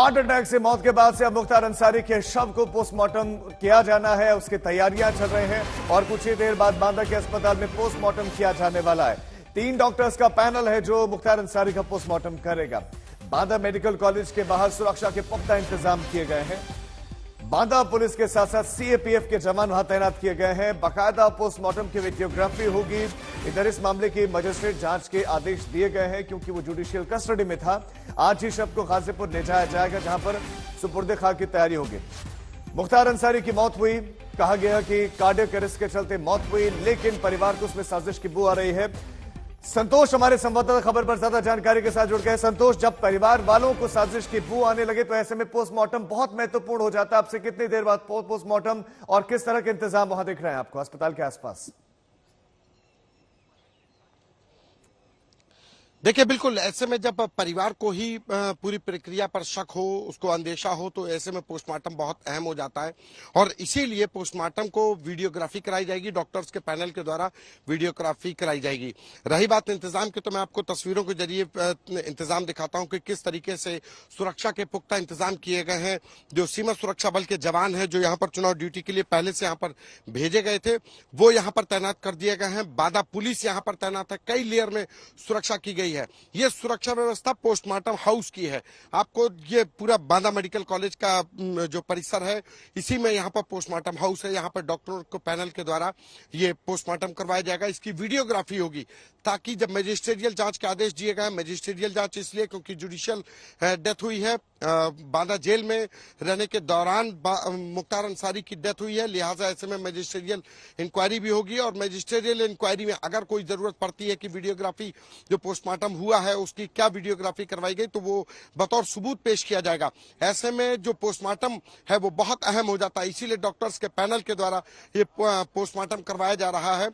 Heart attack से मौत के बाद से अब मुख्तार अंसारी के शव को पोस्टमार्टम किया जाना है, उसकी तैयारियां चल रही हैं और कुछ ही देर बाद बांदा के अस्पताल में पोस्टमार्टम किया जाने वाला है। 3 डॉक्टर्स का पैनल है जो मुख्तार अंसारी का पोस्टमार्टम करेगा। बांदा मेडिकल कॉलेज के बाहर सुरक्षा के पुख्ता इंतजाम किए गए हैं। बांदा पुलिस के साथ साथ सीएपीएफ के जवान वहां तैनात किए गए हैं। बाकायदा पोस्टमार्टम की वीडियोग्राफी होगी। इधर इस मामले की मजिस्ट्रेट जांच के आदेश दिए गए हैं क्योंकि वो जुडिशियल कस्टडी में था। आज ही शव को गाजीपुर ले जाया जाएगा जहां पर सुपुर्दे खाक की तैयारी होगी। मुख्तार अंसारी की मौत हुई, कहा गया कि कार्डियक अरेस्ट के चलते मौत हुई, लेकिन परिवार को उसमें साजिश की बू आ रही है। संतोष हमारे संवाददाता खबर पर ज्यादा जानकारी के साथ जुड़ गए। संतोष, जब परिवार वालों को साजिश की बू आने लगे तो ऐसे में पोस्टमार्टम बहुत महत्वपूर्ण हो जाता है। आपसे कितनी देर बाद पोस्टमार्टम और किस तरह के इंतजाम वहां दिख रहे हैं आपको अस्पताल के आसपास? देखिए, बिल्कुल ऐसे में जब परिवार को ही पूरी प्रक्रिया पर शक हो, उसको अंदेशा हो, तो ऐसे में पोस्टमार्टम बहुत अहम हो जाता है और इसीलिए पोस्टमार्टम को वीडियोग्राफी कराई जाएगी। डॉक्टर्स के पैनल के द्वारा वीडियोग्राफी कराई जाएगी। रही बात इंतजाम की, तो मैं आपको तस्वीरों के जरिए इंतजाम दिखाता हूं कि किस तरीके से सुरक्षा के पुख्ता इंतजाम किए गए हैं। जो सीमा सुरक्षा बल के जवान है जो यहाँ पर चुनाव ड्यूटी के लिए पहले से यहाँ पर भेजे गए थे, वो यहाँ पर तैनात कर दिए गए हैं। बांदा पुलिस यहाँ पर तैनात है। कई लेयर में सुरक्षा की गई है। ये सुरक्षा व्यवस्था पोस्टमार्टम हाउस की है। आपको ये पूरा बांदा मेडिकल कॉलेज का जो परिसर है, इसी में यहाँ पर पोस्टमार्टम हाउस है। यहाँ पर डॉक्टरों को पैनल के द्वारा ये पोस्टमार्टम करवाया जाएगा। इसकी वीडियोग्राफी होगी ताकि जब मजिस्ट्रियल जांच के आदेश दिए गए, मजिस्ट्रियल जांच इसलिए क्योंकि जुडिशियल डेथ हुई है, बांदा जेल में रहने के दौरान मुख्तार अंसारी की डेथ हुई है, लिहाजा ऐसे में मजिस्ट्रियल इंक्वायरी भी होगी और मजिस्ट्रियल इंक्वायरी में अगर कोई जरूरत पड़ती है कि वीडियोग्राफी जो पोस्टमार्टम हुआ है उसकी क्या वीडियोग्राफी करवाई गई, तो वो बतौर सबूत पेश किया जाएगा। ऐसे में जो पोस्टमार्टम है वो बहुत अहम हो जाता है, इसीलिए डॉक्टर्स के पैनल के द्वारा ये पोस्टमार्टम करवाया जा रहा है।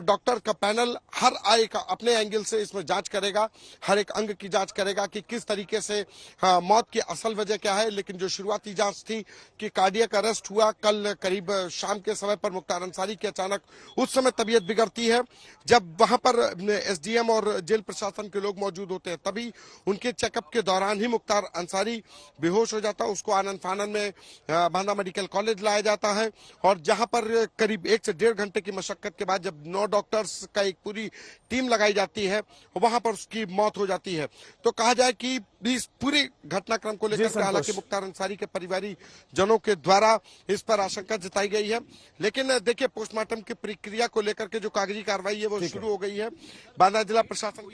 डॉक्टर का पैनल हर आय का अपने एंगल से इसमें जांच करेगा, हर एक अंग की जांच करेगा कि किस तरीके से मौत की असल वजह क्या है। लेकिन जो शुरुआती जांच थी कि कार्डियक अरेस्ट हुआ कल करीब शाम के समय पर मुख्तार अंसारी की अचानक उस समय तबीयत बिगड़ती है, जब वहां पर एसडीएम और जेल प्रशासन के लोग मौजूद होते हैं, तभी उनके चेकअप के दौरान ही मुख्तार अंसारी बेहोश हो जाता है। उसको आनन फानन में बांदा मेडिकल कॉलेज लाया जाता है और जहां पर करीब 1 से 1.5 घंटे की मशक्कत के बाद जब 9 डॉक्टर्स का एक पूरी टीम लगाई जाती है, वहां पर उसकी मौत हो जाती है। तो कहा जाए कि इस पूरे घटनाक्रम को लेकर हालांकि मुख्तार अंसारी के परिवारी जनों के द्वारा इस पर आशंका जताई गई है, लेकिन देखिए पोस्टमार्टम की प्रक्रिया को लेकर के जो कागजी कार्रवाई है वो शुरू हो गई है। बांदा जिला प्रशासन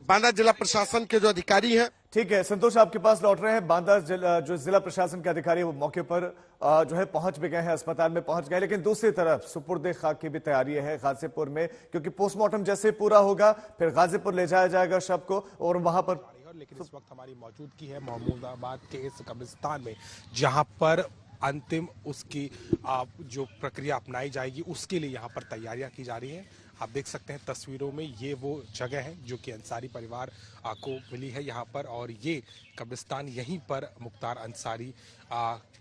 बांदा जिला प्रशासन के जो अधिकारी हैं, ठीक है संतोष, आपके पास लौट रहे हैं। बांदा जो जिला प्रशासन के अधिकारी है वो मौके पर जो है पहुंच भी गए हैं, अस्पताल में पहुंच गए, लेकिन दूसरी तरफ सुपुर्दे खाक की भी तैयारी है गाजीपुर में, क्योंकि पोस्टमार्टम जैसे पूरा होगा फिर गाजीपुर ले जाया जाएगा शव को और वहां पर। लेकिन इस वक्त हमारी मौजूदगी है महमूदाबाद के इस कब्रिस्तान में, जहां पर अंतिम उसकी जो प्रक्रिया अपनाई जाएगी उसके लिए यहाँ पर तैयारियां की जा रही हैं। आप देख सकते हैं तस्वीरों में, ये वो जगह है जो कि अंसारी परिवार को मिली है यहाँ पर, और ये कब्रिस्तान यहीं पर मुख्तार अंसारी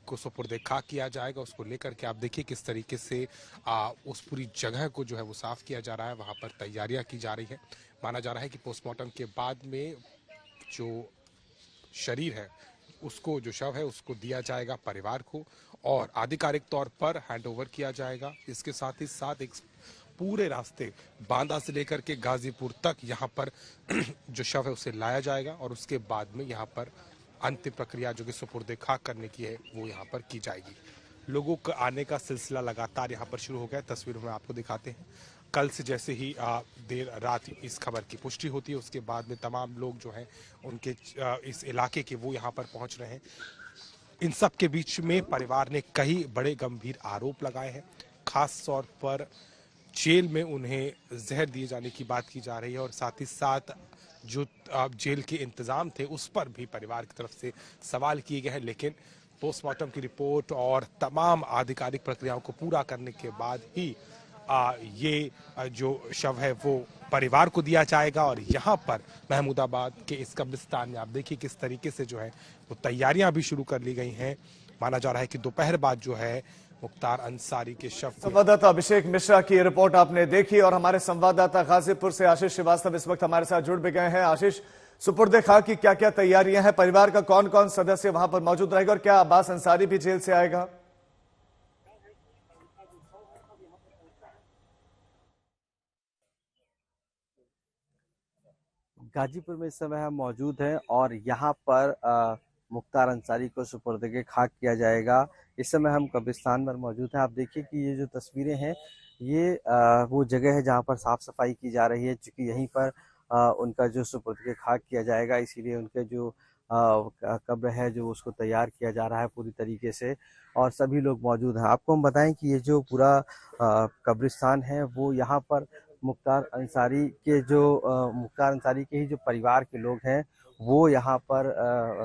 को सुपुर्दे खाक किया जाएगा। उसको लेकर के आप देखिए किस तरीके से उस पूरी जगह को जो है वो साफ किया जा रहा है, वहाँ पर तैयारियां की जा रही है। माना जा रहा है कि पोस्टमार्टम के बाद में जो शरीर है उसको, जो शव है उसको दिया जाएगा परिवार को और आधिकारिक तौर पर हैंडओवर किया जाएगा। इसके साथ ही साथ एक पूरे रास्ते बांदा से लेकर के गाजीपुर तक यहाँ पर जो शव है उसे लाया जाएगा और उसके बाद में यहाँ पर अंतिम प्रक्रिया जो कि सुपुर्दे खाक करने की है वो यहाँ पर की जाएगी। लोगों का आने का सिलसिला लगातार यहाँ पर शुरू हो गया। तस्वीरों में आपको दिखाते हैं, कल से जैसे ही देर रात इस खबर की पुष्टि होती है उसके बाद में तमाम लोग जो हैं उनके इस इलाके के वो यहाँ पर पहुँच रहे हैं। इन सब के बीच में परिवार ने कई बड़े गंभीर आरोप लगाए हैं। खास तौर पर जेल में उन्हें जहर दिए जाने की बात की जा रही है और साथ ही साथ जो जेल के इंतजाम थे उस पर भी परिवार की तरफ से सवाल किए गए हैं। लेकिन पोस्टमार्टम की रिपोर्ट और तमाम आधिकारिक प्रक्रियाओं को पूरा करने के बाद ही ये जो शव है वो परिवार को दिया जाएगा। और यहाँ पर महमूदाबाद के इस कब्रिस्तान में आप देखिए किस तरीके से जो है वो तैयारियां भी शुरू कर ली गई हैं। माना जा रहा है कि दोपहर बाद जो है मुख्तार अंसारी के शव। संवाददाता अभिषेक मिश्रा की रिपोर्ट आपने देखी और हमारे संवाददाता गाजीपुर से आशीष श्रीवास्तव इस वक्त हमारे साथ जुड़ भी गए हैं। आशीष, सुपुर्द खाक की क्या क्या तैयारियां हैं, परिवार का कौन कौन सदस्य वहां पर मौजूद रहेगा और क्या अब्बास अंसारी भी जेल से आएगा? गाजीपुर में इस समय हम मौजूद हैं और यहाँ पर मुख्तार अंसारी को सुपुर्द खाक किया जाएगा। इस समय हम कब्रिस्तान पर मौजूद हैं। आप देखिए कि ये जो तस्वीरें हैं ये वो जगह है जहाँ पर साफ सफाई की जा रही है, क्योंकि यहीं पर उनका जो सुपुर्द खाक किया जाएगा, इसीलिए उनके जो कब्र है जो उसको तैयार किया जा रहा है पूरी तरीके से और सभी लोग मौजूद हैं। आपको हम बताएं कि ये जो पूरा कब्रिस्तान है वो यहाँ पर मुख्तार अंसारी के ही जो परिवार के लोग हैं वो यहाँ पर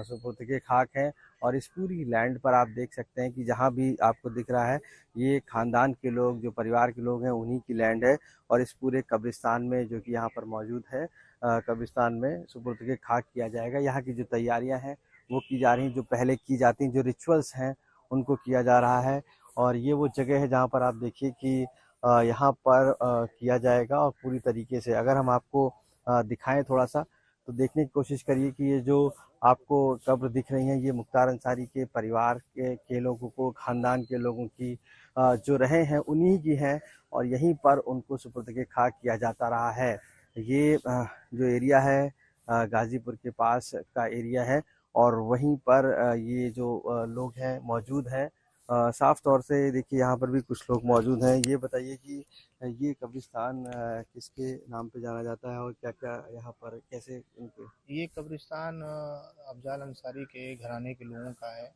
सुपुर्द खाक हैं। और इस पूरी लैंड पर आप देख सकते हैं कि जहाँ भी आपको दिख रहा है ये खानदान के लोग, जो परिवार के लोग हैं, उन्हीं की लैंड है। और इस पूरे कब्रिस्तान में जो कि यहाँ पर मौजूद है, कब्रिस्तान में सुपुर्द खाक किया जाएगा। यहाँ की जो तैयारियाँ हैं वो की जा रही हैं, जो पहले की जाती हैं, जो रिचुअल्स हैं उनको किया जा रहा है। और ये वो जगह है जहाँ पर आप देखिए कि यहाँ पर किया जाएगा। और पूरी तरीके से अगर हम आपको दिखाएं थोड़ा सा तो देखने की कोशिश करिए कि ये जो आपको कब्र दिख रही हैं ये मुख्तार अंसारी के परिवार के लोगों को, खानदान के लोगों की जो रहे हैं उन्हीं की हैं और यहीं पर उनको सुपुर्द खाक किया जाता रहा है। ये जो एरिया है गाजीपुर के पास का एरिया है और वहीं पर ये जो लोग हैं मौजूद हैं। साफ तौर से देखिए यहाँ पर भी कुछ लोग मौजूद हैं। ये बताइए कि ये कब्रिस्तान किसके नाम पे जाना जाता है और क्या क्या यहाँ पर कैसे ये कब्रिस्तान अफजाल अंसारी के घराने के लोगों का है।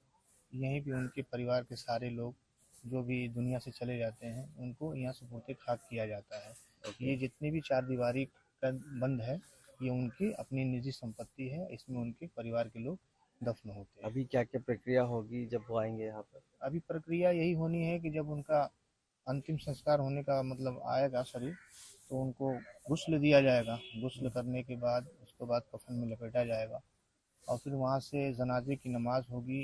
यहीं पे उनके परिवार के सारे लोग जो भी दुनिया से चले जाते हैं उनको यहाँ सुपुर्द खाक किया जाता है। ये जितनी भी चार दीवारी का बंद है ये उनकी अपनी निजी संपत्ति है, इसमें उनके परिवार के लोग दफन होते हैं। अभी क्या क्या प्रक्रिया होगी जब वो आएंगे यहाँ पर? अभी प्रक्रिया यही होनी है कि जब उनका अंतिम संस्कार होने का मतलब आएगा शरीर, तो उनको गुस्ल दिया जाएगा। गुस्ल करने के बाद उसके बाद कफन में लपेटा जाएगा और फिर वहाँ से जनाजे की नमाज होगी।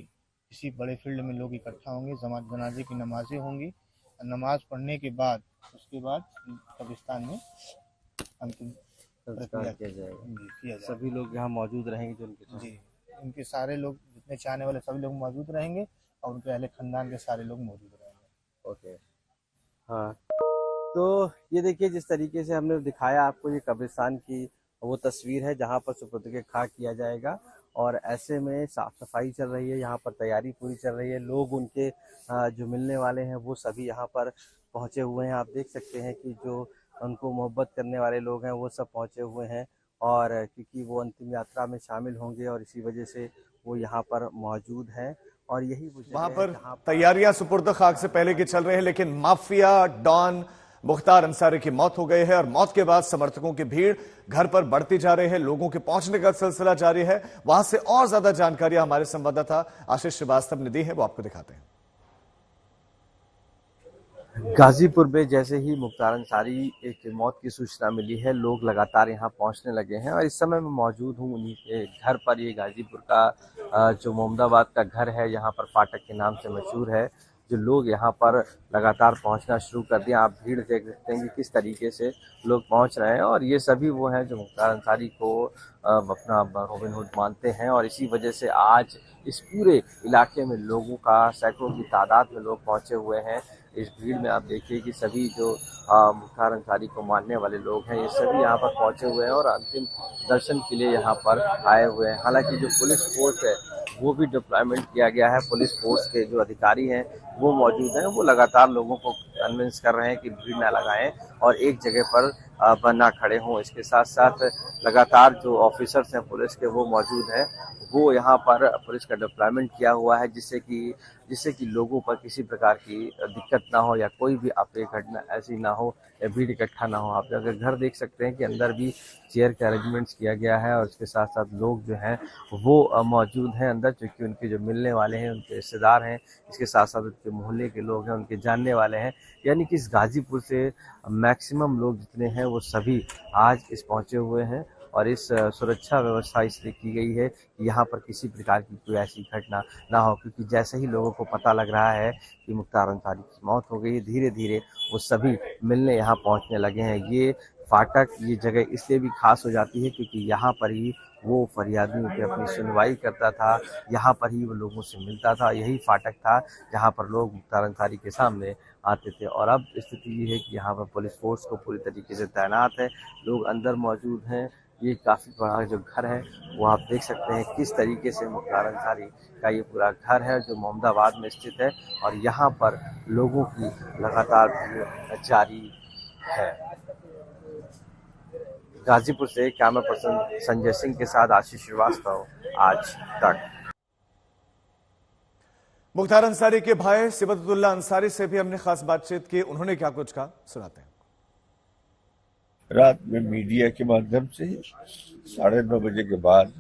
किसी बड़े फील्ड में लोग इकट्ठा होंगे, जनाजे की नमाजें होंगी। नमाज पढ़ने के बाद उसके बाद कब्रिस्तान में अंतिम संस्कार किया जाएगा। सभी लोग यहाँ मौजूद रहेंगे जो उनके जी, उनके सारे लोग, जितने चाहने वाले सभी लोग मौजूद रहेंगे और उनके अहले खानदान के सारे लोग मौजूद रहेंगे। ओके, हाँ। तो ये देखिए जिस तरीके से हमने दिखाया आपको, ये कब्रिस्तान की वो तस्वीर है जहाँ पर सुपुर्द खाक किया जाएगा और ऐसे में साफ सफाई चल रही है, यहाँ पर तैयारी पूरी चल रही है। लोग उनके जो मिलने वाले हैं वो सभी यहाँ पर पहुँचे हुए हैं। आप देख सकते हैं कि जो उनको मोहब्बत करने वाले लोग हैं वो सब पहुँचे हुए हैं और क्योंकि वो अंतिम यात्रा में शामिल होंगे और इसी वजह से वो यहाँ पर मौजूद हैं। और यही वहां पर तैयारियां सुपुर्द खाक से पहले की चल रही है, लेकिन माफिया डॉन मुख्तार अंसारी की मौत हो गई है और मौत के बाद समर्थकों की भीड़ घर पर बढ़ती जा रही है। लोगों के पहुंचने का सिलसिला जारी है। वहां से और ज्यादा जानकारी हमारे संवाददाता आशीष श्रीवास्तव ने दी है, वो आपको दिखाते हैं। गाजीपुर में जैसे ही मुख्तार अंसारी की मौत की सूचना मिली है, लोग लगातार यहाँ पहुँचने लगे हैं और इस समय मैं मौजूद हूँ उन्हीं के घर पर। ये गाजीपुर का जो मोमदाबाद का घर है, यहाँ पर फाटक के नाम से मशहूर है, जो लोग यहाँ पर लगातार पहुँचना शुरू कर दिया। आप भीड़ देख सकते हैं कि किस तरीके से लोग पहुँच रहे हैं और ये सभी वो हैं जो मुख्तार अंसारी को अपना रॉबिन हुड मानते हैं और इसी वजह से आज इस पूरे इलाके में लोगों का सैकड़ों की तादाद में लोग पहुँचे हुए हैं। इस भीड़ में आप देखिए कि सभी जो मुख्तार अंसारी को मानने वाले लोग हैं ये सभी यहाँ पर पहुँचे हुए हैं और अंतिम दर्शन के लिए यहाँ पर आए हुए हैं। हालांकि जो पुलिस फोर्स है वो भी डिप्लॉयमेंट किया गया है। पुलिस फोर्स के जो अधिकारी हैं वो मौजूद हैं, वो लगातार लोगों को कन्विंस कर रहे हैं कि भीड़ ना लगाएं और एक जगह पर ना खड़े हों। इसके साथ साथ लगातार जो ऑफिसर्स हैं पुलिस के वो मौजूद हैं, वो यहाँ पर पुलिस का डिप्लॉयमेंट किया हुआ है जिससे कि लोगों पर किसी प्रकार की दिक्कत ना हो या कोई भी अप्रिय घटना ऐसी ना हो या भीड़ इकट्ठा ना हो। आप अगर घर देख सकते हैं कि अंदर भी चेयर के अरेंजमेंट्स किया गया है और उसके साथ साथ लोग जो हैं वो मौजूद हैं अंदर, क्योंकि उनके जो मिलने वाले हैं, उनके रिश्तेदार हैं, इसके साथ साथ उनके मोहल्ले के लोग हैं, उनके जानने वाले हैं। यानी कि इस गाजीपुर से मैक्सिमम लोग जितने हैं वो सभी आज इस पहुँचे हुए हैं और इस सुरक्षा व्यवस्था इसलिए की गई है कि यहाँ पर किसी प्रकार की कोई ऐसी घटना ना हो, क्योंकि जैसे ही लोगों को पता लग रहा है कि मुख्तार अंसारी की मौत हो गई, धीरे धीरे वो सभी मिलने यहाँ पहुँचने लगे हैं। ये फाटक, ये जगह इसलिए भी खास हो जाती है क्योंकि यहाँ पर ही वो फरियादियों की अपनी सुनवाई करता था। यहाँ पर ही वो लोगों से मिलता था। यही फाटक था जहाँ पर लोग मुख्तार अंसारी के सामने आते थे। और अब स्थिति ये है कि यहाँ पर पुलिस फोर्स को पूरी तरीके से तैनात है, लोग अंदर मौजूद हैं। ये काफ़ी बड़ा जो घर है वो आप देख सकते हैं किस तरीके से मुख्तार अंसारी का ये पूरा घर है जो मोहम्मदाबाद में स्थित है। और यहाँ पर लोगों की लगातार भीड़ जारी है। गाजीपुर से कैमरा पर्सन संजय सिंह के साथ आशीष श्रीवास्तव, आज तक। मुख्तार अंसारी के भाई सिबतुल्लाह अंसारी से भी हमने खास बातचीत की, उन्होंने क्या कुछ कहा सुनाते हैं। रात में मीडिया के माध्यम से 9:30 बजे के बाद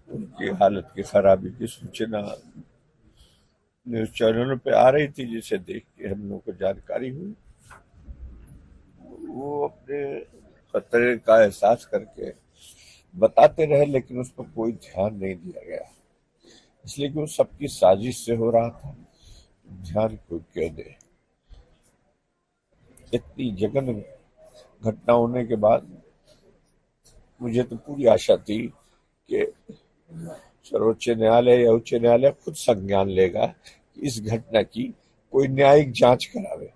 उनकी हालत की खराबी की सूचना न्यूज चैनलों पे आ रही थी, जिसे देख के हम लोग को जानकारी हुई। वो अपने खतरे का एहसास करके बताते रहे, लेकिन उस पर कोई ध्यान नहीं दिया गया, इसलिए कि वो सबकी साजिश से हो रहा था। ध्यान को क्यों दे। इतनी जघन्य घटना होने के बाद मुझे तो पूरी आशा थी कि सर्वोच्च न्यायालय या उच्च न्यायालय खुद संज्ञान लेगा कि इस घटना की कोई न्यायिक जांच करावे,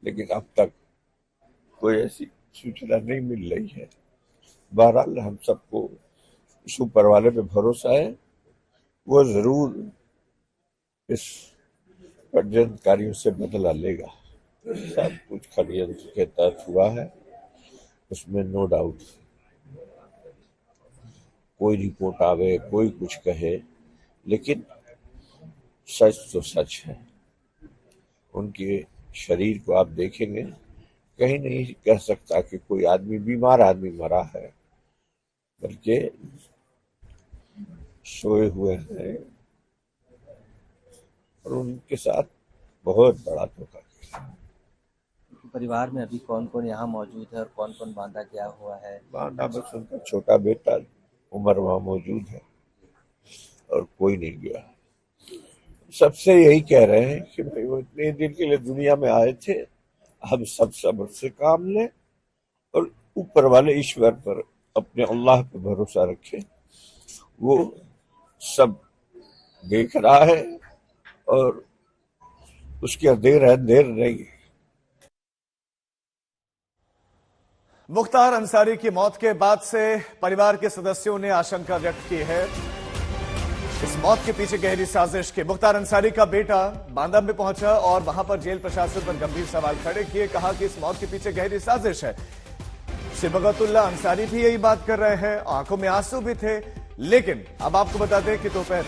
लेकिन अब तक कोई ऐसी सूचना नहीं मिल रही है। बहरहाल हम सबको इस ऊपर वाले पे भरोसा है, वो जरूर इस षड्यंत्रकारियों से बदला लेगा। सब कुछ षड्यंत्र के तहत हुआ है, उसमें नो डाउट। कोई रिपोर्ट आवे, कोई कुछ कहे, लेकिन सच तो सच है। उनके शरीर को आप देखेंगे, कहीं नहीं कह सकता कि कोई आदमी बीमार आदमी मरा है, बल्कि सोए हुए हैं। और उनके साथ बहुत बड़ा धोखा किया। परिवार में अभी कौन कौन यहाँ मौजूद है और कौन कौन बांधा गया हुआ है? बांधा बस उनका छोटा बेटा उमर वहां मौजूद है और कोई नहीं गया। सबसे यही कह रहे हैं कि भाई वो इतने दिन के लिए दुनिया में आए थे, हम सब सब्र से काम लें और ऊपर वाले ईश्वर पर, अपने अल्लाह पर भरोसा रखें। वो सब देख रहा है और उसकी देर नहीं। मुख्तार अंसारी की मौत के बाद से परिवार के सदस्यों ने आशंका व्यक्त की है इस मौत के पीछे गहरी साजिश की। मुख्तार अंसारी का बेटा बांदा में पहुंचा और वहां पर जेल प्रशासन पर गंभीर सवाल खड़े किए, कहा कि इस मौत के पीछे गहरी साजिश है। सिबगतुल्लाह अंसारी भी यही बात कर रहे हैं, आंखों में आंसू भी थे। लेकिन अब आपको बता दें कि दोपहर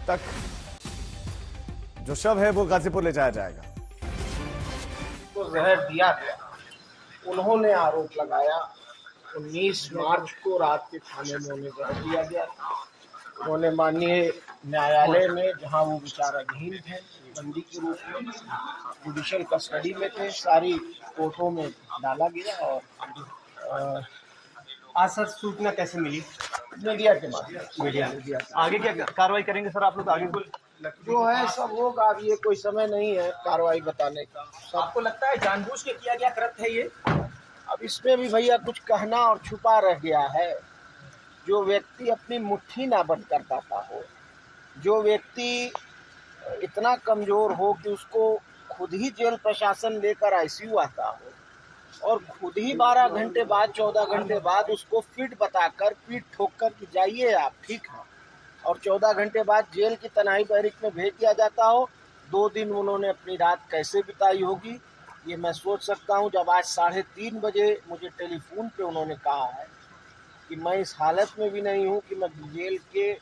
तक जो शव है वो गाजीपुर ले जाया जाएगा। तो जहर दिया गया, उन्होंने आरोप लगाया 19 मार्च को रात के खाने में उन्हें जहर दिया गया। उन्होंने माननीय न्यायालय में, जहां वो विचाराधीन थे बंदी के रूप में, जुडिशियल कस्टडी में थे, सारी कोर्टों में डाला गया। और आज सर सूचना कैसे मिली? मीडिया के माध्यम। मीडिया आगे क्या कार्रवाई करेंगे सर आप लोग? आगे जो है सब होगा, अब ये कोई समय नहीं है कार्रवाई बताने का। आपको लगता है जानबूझ के किया गया कृत्य है ये? अब इसमें भी भैया कुछ कहना और छुपा रह गया है। जो व्यक्ति अपनी मुट्ठी ना बंद कर पाता हो, जो व्यक्ति इतना कमजोर हो कि उसको खुद ही जेल प्रशासन लेकर आईसीयू आता हो और खुद ही 12 घंटे बाद 14 घंटे बाद उसको फिट बताकर, पीठ ठोक कर कि जाइए आप ठीक है, और 14 घंटे बाद जेल की तन्हाई बैरिक में भेज दिया जाता हो। 2 दिन उन्होंने अपनी रात कैसे बिताई होगी ये मैं सोच सकता हूं। जब आज 3:30 बजे मुझे टेलीफोन पे उन्होंने कहा है कि मैं इस हालत में भी नहीं हूं कि मैं जेल के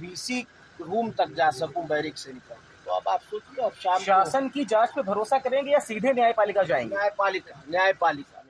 वीसी रूम तक जा सकूं बैरिक से निकल, तो अब आप सोचिए। और शासन की जांच पे भरोसा करेंगे या सीधे न्यायपालिका जाएंगे? न्यायपालिका